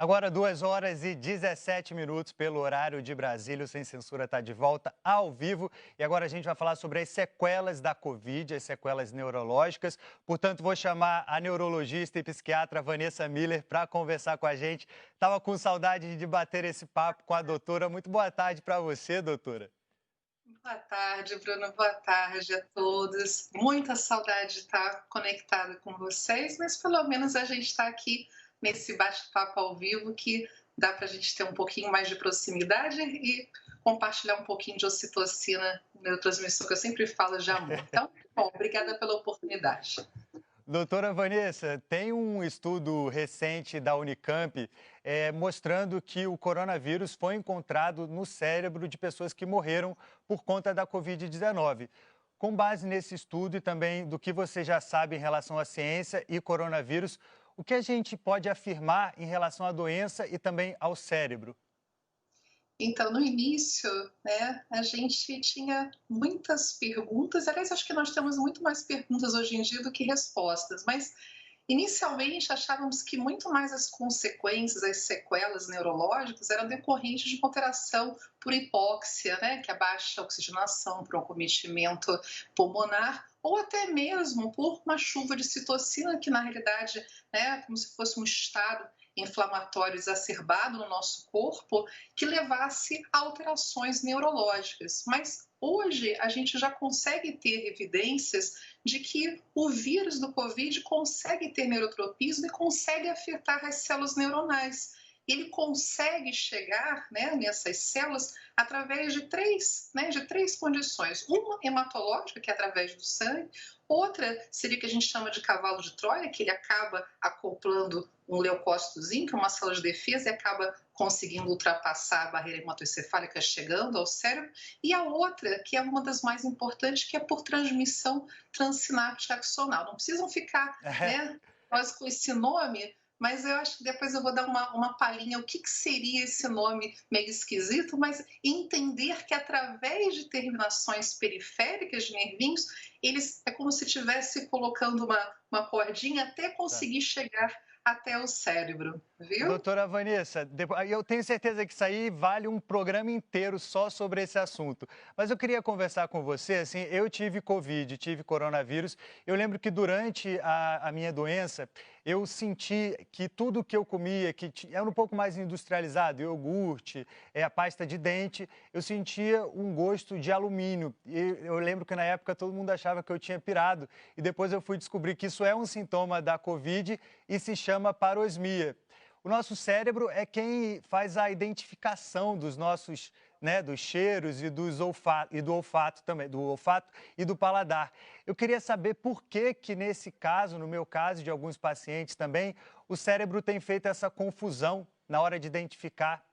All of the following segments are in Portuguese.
Agora, 2 horas e 17 minutos pelo horário de Brasília. O Sem Censura está de volta ao vivo. E agora a gente vai falar sobre as sequelas da Covid, as sequelas neurológicas. Portanto, vou chamar a neurologista e psiquiatra Vanessa Miller para conversar com a gente. Estava com saudade de bater esse papo com a doutora. Muito boa tarde para você, doutora. Boa tarde, Bruno. Boa tarde a todos. Muita saudade de estar conectada com vocês, mas pelo menos a gente está aqui nesse bate-papo ao vivo que dá para a gente ter um pouquinho mais de proximidade e compartilhar um pouquinho de ocitocina, neurotransmissor que eu sempre falo de amor. Então, bom, obrigada pela oportunidade. Doutora Vanessa, tem um estudo recente da Unicamp mostrando que o coronavírus foi encontrado no cérebro de pessoas que morreram por conta da Covid-19. Com base nesse estudo e também do que você já sabe em relação à ciência e coronavírus, o que a gente pode afirmar em relação à doença e também ao cérebro? Então, no início, né, a gente tinha muitas perguntas, aliás, acho que nós temos muito mais perguntas hoje em dia do que respostas, mas inicialmente achávamos que muito mais as consequências, as sequelas neurológicas eram decorrentes de uma alteração por hipóxia, né, que é a baixa oxigenação, por um acometimento pulmonar, ou até mesmo por uma chuva de citocina, que na realidade é como se fosse um estado inflamatório exacerbado no nosso corpo, que levasse a alterações neurológicas. Mas hoje a gente já consegue ter evidências de que o vírus do Covid consegue ter neurotropismo e consegue afetar as células neuronais. Ele consegue chegar, né, nessas células através de três condições. Uma hematológica, que é através do sangue. Outra seria o que a gente chama de cavalo de Troia, que ele acaba acoplando um leucócitozinho, que é uma célula de defesa, e acaba conseguindo ultrapassar a barreira hematoencefálica chegando ao cérebro. E a outra, que é uma das mais importantes, que é por transmissão transsináptica axonal. Não precisam ficar, né, quase com esse nome, mas eu acho que depois eu vou dar uma palhinha o que seria esse nome meio esquisito, mas entender que através de terminações periféricas de nervinhos, eles é como se estivesse colocando uma cordinha até conseguir chegar até o cérebro, viu? Doutora Vanessa, eu tenho certeza que isso aí vale um programa inteiro só sobre esse assunto. Mas eu queria conversar com você, assim, eu tive Covid, tive coronavírus. Eu lembro que durante a minha doença, eu senti que tudo que eu comia, era um pouco mais industrializado, iogurte, a pasta de dente, eu sentia um gosto de alumínio. E eu lembro que na época todo mundo achava que eu tinha pirado. E depois eu fui descobrir que isso é um sintoma da Covid e se chama parosmia. O nosso cérebro é quem faz a identificação dos nossos, né, dos cheiros e do olfato também, do olfato e do paladar. Eu queria saber por que que nesse caso, no meu caso e de alguns pacientes também, o cérebro tem feito essa confusão na hora de identificar.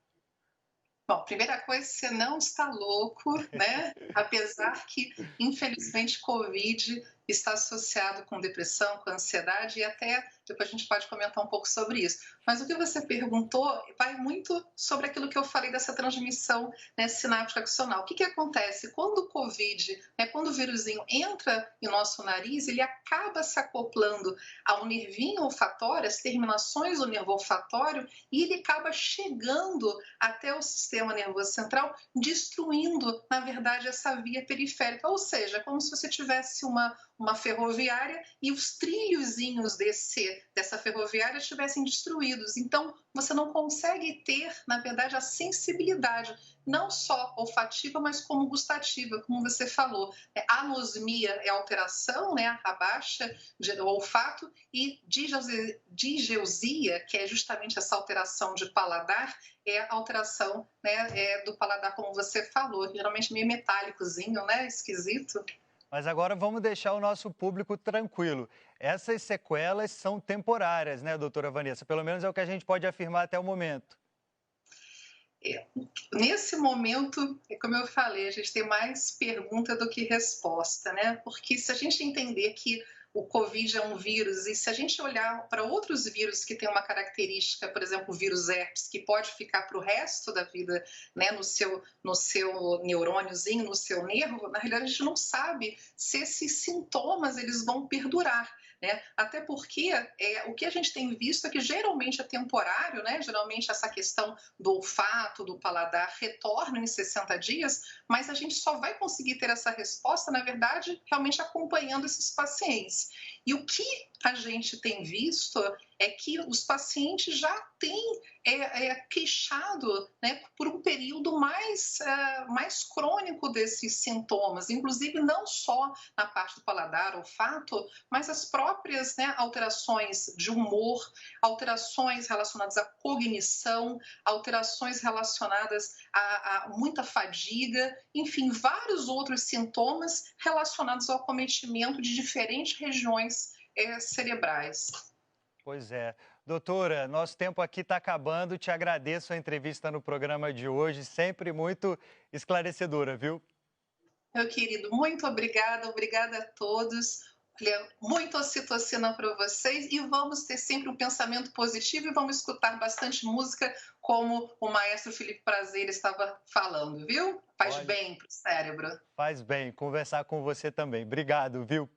Bom, primeira coisa, você não está louco, né? Apesar que, infelizmente, Covid está associado com depressão, com ansiedade e até depois a gente pode comentar um pouco sobre isso. Mas o que você perguntou vai muito sobre aquilo que eu falei dessa transmissão, né, sináptica axonal. O que acontece? Quando o Covid, né, quando o vírusinho entra em nosso nariz, ele acaba se acoplando ao nervinho olfatório, as terminações do nervo olfatório, e ele acaba chegando até o sistema nervoso central, destruindo, na verdade, essa via periférica. Ou seja, é como se você tivesse uma ferroviária e os trilhozinhos dessa ferroviária estivessem destruídos. Então, você não consegue ter, na verdade, a sensibilidade, não só olfativa, mas como gustativa, como você falou. Anosmia é alteração, né, a baixa do olfato, e digeusia, que é justamente essa alteração de paladar, é a alteração, né, do paladar, como você falou, geralmente meio metálicozinho, né, esquisito. Mas agora vamos deixar o nosso público tranquilo. Essas sequelas são temporárias, né, doutora Vanessa? Pelo menos é o que a gente pode afirmar até o momento. É, nesse momento, é como eu falei, a gente tem mais pergunta do que resposta, né? Porque se a gente entender que o Covid é um vírus, e se a gente olhar para outros vírus que têm uma característica, por exemplo, o vírus herpes, que pode ficar para o resto da vida, né, no seu neurôniozinho, no seu nervo, na realidade a gente não sabe se esses sintomas eles vão perdurar. né? Até porque o que a gente tem visto é que geralmente é temporário, né? Geralmente essa questão do olfato, do paladar retorna em 60 dias, mas a gente só vai conseguir ter essa resposta, na verdade, realmente acompanhando esses pacientes. E o que a gente tem visto é que os pacientes já têm queixado, né, por um período mais crônico desses sintomas, inclusive não só na parte do paladar, olfato, mas as próprias, né, alterações de humor, alterações relacionadas à cognição, alterações relacionadas a muita fadiga, enfim, vários outros sintomas relacionados ao acometimento de diferentes regiões cerebrais. Pois é. Doutora, nosso tempo aqui está acabando. Te agradeço a entrevista no programa de hoje, sempre muito esclarecedora, viu? Meu querido, muito obrigada, obrigada a todos. Olha, muita ocitocina para vocês e vamos ter sempre um pensamento positivo e vamos escutar bastante música, como o maestro Felipe Prazer estava falando, viu? Faz Olha, bem para o cérebro. faz bem conversar com você também. Obrigado, viu?